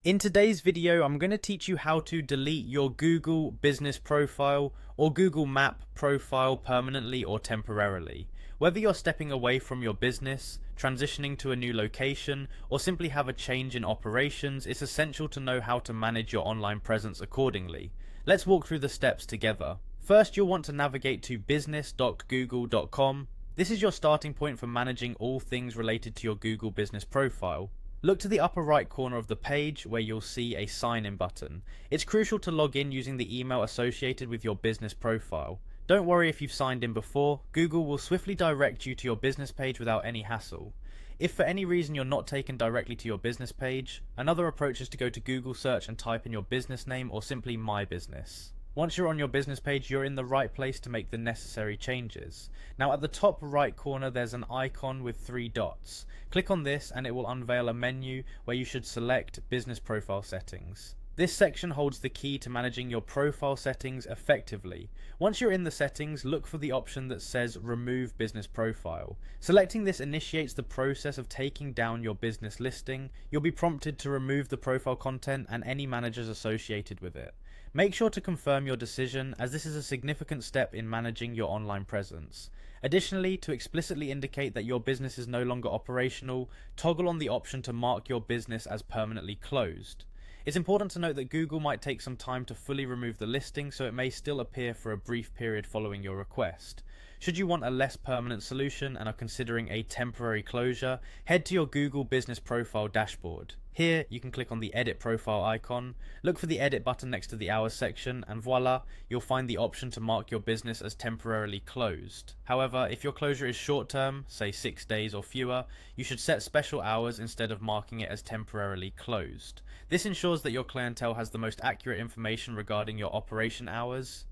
In today's video, I'm going to teach you how to delete your Google business profile or Google Map profile permanently or temporarily. Whether you're stepping away from your business, transitioning to a new location, or simply have a change in operations, it's essential to know how to manage your online presence accordingly. Let's walk through the steps together. First, you'll want to navigate to business.google.com. This is your starting point for managing all things related to your Google business profile. Look to the upper right corner of the page where you'll see a sign in button. It's crucial to log in using the email associated with your business profile. Don't worry if you've signed in before, Google will swiftly direct you to your business page without any hassle. If for any reason you're not taken directly to your business page, another approach is to go to Google search and type in your business name or simply My Business. Once you're on your business page, you're in the right place to make the necessary changes. Now at the top right corner there's an icon with 3 dots. Click on this and it will unveil a menu where you should select Business Profile Settings. This section holds the key to managing your profile settings effectively. Once you're in the settings, look for the option that says Remove Business Profile. Selecting this initiates the process of taking down your business listing. You'll be prompted to remove the profile content and any managers associated with it. Make sure to confirm your decision, as this is a significant step in managing your online presence. Additionally, to explicitly indicate that your business is no longer operational, toggle on the option to mark your business as permanently closed. It's important to note that Google might take some time to fully remove the listing, so it may still appear for a brief period following your request. Should you want a less permanent solution and are considering a temporary closure, head to your Google Business Profile dashboard. Here, you can click on the Edit Profile icon, look for the Edit button next to the Hours section, and voila, you'll find the option to mark your business as temporarily closed. However, if your closure is short term, say 6 days or fewer, you should set special hours instead of marking it as temporarily closed. This ensures that your clientele has the most accurate information regarding your operation hours.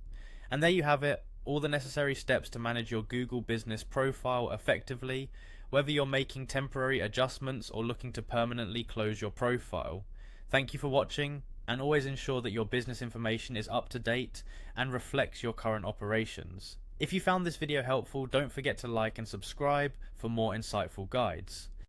And there you have it, all the necessary steps to manage your Google business profile effectively, whether you're making temporary adjustments or looking to permanently close your profile. Thank you for watching, and always ensure that your business information is up to date and reflects your current operations. If you found this video helpful, don't forget to like and subscribe for more insightful guides.